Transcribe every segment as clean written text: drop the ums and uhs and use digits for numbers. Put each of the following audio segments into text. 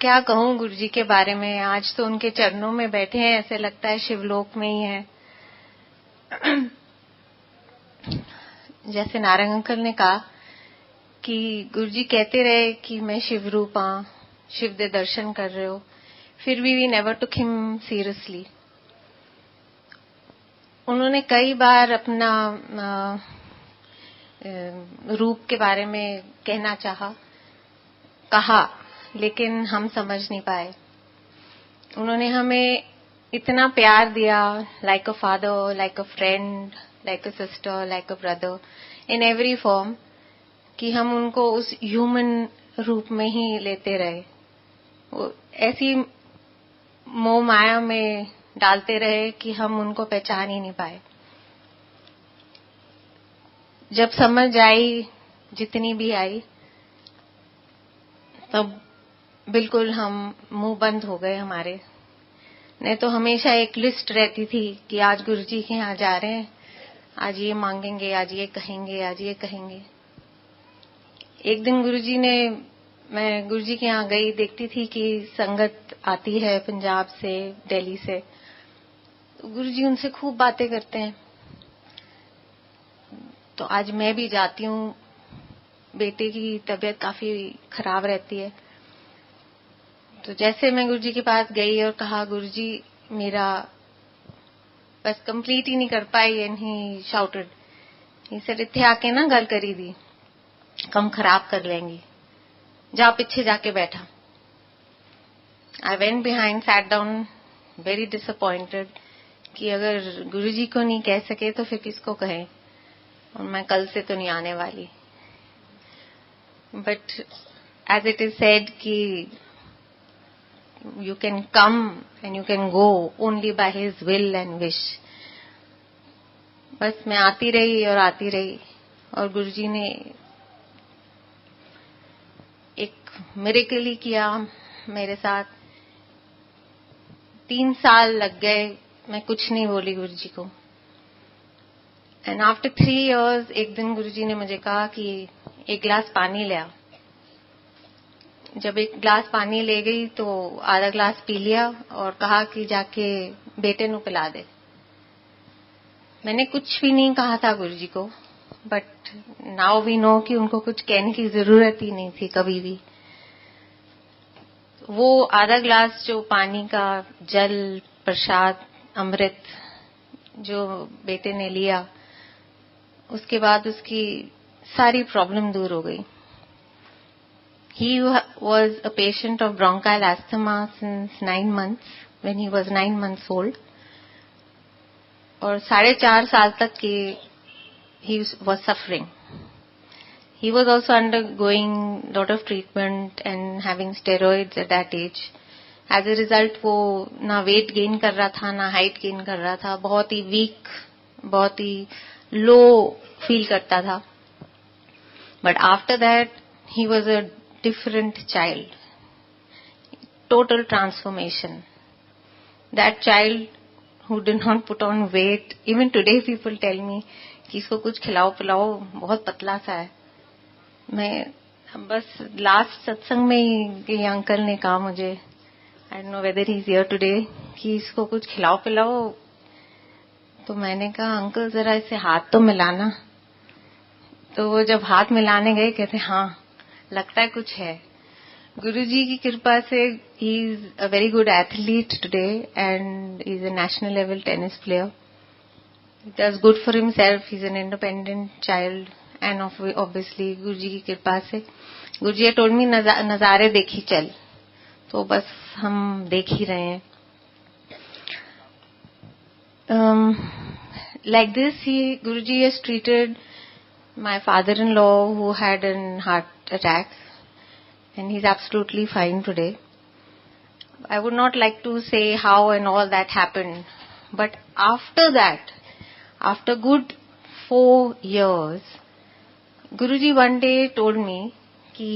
क्या कहूँ गुरु जी के बारे में। आज तो उनके चरणों में बैठे हैं, ऐसे लगता है शिवलोक में ही है। जैसे नारंग अंकल ने कहा कि गुरु जी कहते रहे कि मैं शिव रूप हाँ, शिव दे दर्शन कर रहे हो, फिर भी we never took him seriously. उन्होंने कई बार अपना रूप के बारे में कहना कहा, लेकिन हम समझ नहीं पाए। उन्होंने हमें इतना प्यार दिया, like a father, like a friend, like a sister, like a brother, in every form, कि हम उनको उस ह्यूमन रूप में ही लेते रहे। वो ऐसी मोह माया में डालते रहे कि हम उनको पहचान ही नहीं पाए। जब समझ आई, जितनी भी आई, तब बिल्कुल हम मुंह बंद हो गए हमारे। नहीं तो हमेशा एक लिस्ट रहती थी कि आज गुरुजी के यहाँ जा रहे हैं, आज ये मांगेंगे, आज ये कहेंगे, आज ये कहेंगे। एक दिन मैं गुरुजी के यहाँ गई, देखती थी कि संगत आती है पंजाब से, दिल्ली से। तो गुरुजी उनसे खूब बातें करते हैं। तो आज मैं भी जाती हूँ, बेटे की तबीयत काफी खराब रहती है। तो जैसे मैं गुरुजी के पास गई और कहा, गुरुजी मेरा बस कंप्लीट ही नहीं कर पाई, and he shouted, he said इत्थे आके ना गल करी दी, कम खराब कर लेंगी, जा पीछे जाके बैठा। I went behind, sat down, very disappointed कि अगर गुरुजी को नहीं कह सके तो फिर किसको कहें, और मैं कल से तो नहीं आने वाली। But as it is said कि you can come and you can go only by his will and wish। बस मैं आती रही और आती रही, और गुरुजी ने एक मिरेकल ही किया मेरे साथ। 3 साल लग गए, मैं कुछ नहीं बोली गुरुजी को। एंड आफ्टर 3 years एक दिन गुरुजी ने मुझे कहा कि एक गिलास पानी ले आ। जब एक गिलास पानी ले गई तो आधा गिलास पी लिया और कहा कि जाके बेटे नु पिला दे। मैंने कुछ भी नहीं कहा था गुरुजी को, बट नाउ वी नो कि उनको कुछ कहने की जरूरत ही नहीं थी कभी भी। वो आधा गिलास जो पानी का जल, प्रसाद, अमृत जो बेटे ने लिया, उसके बाद उसकी सारी प्रॉब्लम दूर हो गई। He was a patient of bronchial asthma since 9 months, when he was 9 months old. और 4.5 साल तक he was suffering. He was also undergoing lot of treatment and having steroids at that age. As a result, वो ना weight gain कर रहा था, ना height gain कर रहा था, बहुत ही weak, बहुत ही low feel करता था। But after that, he was a different child, total transformation. That child who did not put on weight, even today people tell me कि इसको कुछ खिलाओ पिलाओ, बहुत पतला सा है। मैं बस लास्ट सत्संग में ही ये अंकल ने कहा मुझे, I don't know whether he is here today, कि इसको कुछ खिलाओ पिलाओ। तो मैंने कहा अंकल जरा इसे हाथ तो मिलाना। तो वो जब हाथ मिलाने गए, कहते हाँ लगता है कुछ है। गुरुजी की कृपा से he is a very good athlete today and is a national level tennis player. He does good for himself, he is an independent child, and obviously Guruji की कृपा से। गुरुजी टोल्ड मी नजारे देखी चल, तो बस हम देख ही रहे हैं। Like this, Guruji has treated my father-in-law who had an heart attack, and he's absolutely fine today. I would not like to say how and all that happened, but after that, after good 4 years, Guruji one day told me कि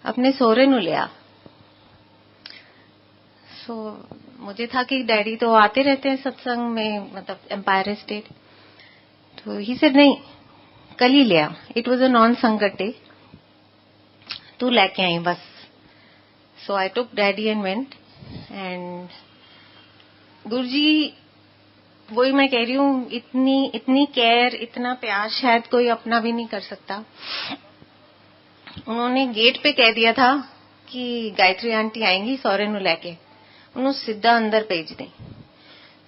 अपने सोरे नु ले आ। मुझे था कि daddy तो आते रहते हैं सत्संग में, मतलब एम्पायर स्टेट। तो ही सेड नहीं, कल ही ले आ। इट वाज अ नॉन संगत डे, तू लेके आई बस। So I took Daddy and went. And गुरुजी, वही मैं कह रही हूँ, इतनी केयर, इतना प्यार शायद कोई अपना भी नहीं कर सकता. उन्होंने गेट पे कह दिया था कि गायत्री आंटी आएंगी सौरे नु लेके, उन्होंने सीधा अंदर भेज दें.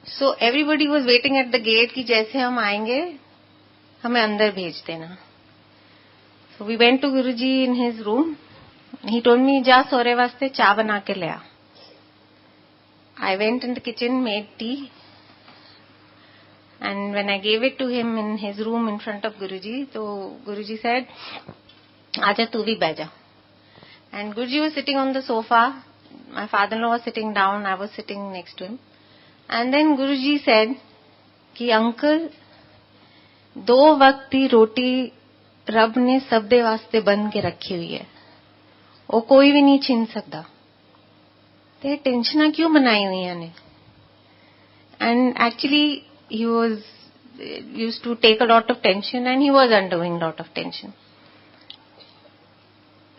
So everybody was waiting at the gate कि जैसे हम आएंगे हमें अंदर भेज देना. So we went to Guruji in his room. He told me, जा सौरे वास्ते चाय बना के ले आ. I went in the kitchen, made tea, and when I gave it to him in his room in front of Guruji, so Guruji said, "Aja tu bhi baja." And Guruji was sitting on the sofa. My father-in-law was sitting down. I was sitting next to him. And then Guruji said, "कि uncle, 2 वक्त की रोटी रब ने सब दे वास्ते बन के रखी हुई है, वो कोई भी नहीं छीन सकता. ते टेंशन क्यों बनाई हुई है ने?" And actually he was used to take a lot of tension, and he was undergoing a lot of tension.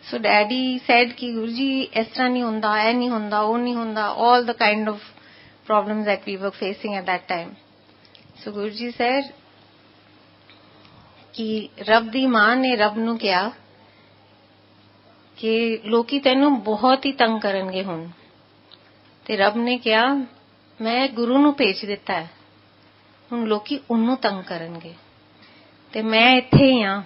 So Daddy said कि गुरुजी इस तरह नहीं होता, ऐ नहीं होता, वो नहीं होता, all the kind of problems that we were facing at that time. So Guruji said कि रब दी मां ने रब नू कहा कि लोकी तैनू बहुत ही तंग करनगे हुण. ते रब ने कहा, मैं गुरु नू भेज दिता है, हुण लोकी उन्नू तंग करनगे, ते मैं इत्थे ही हां,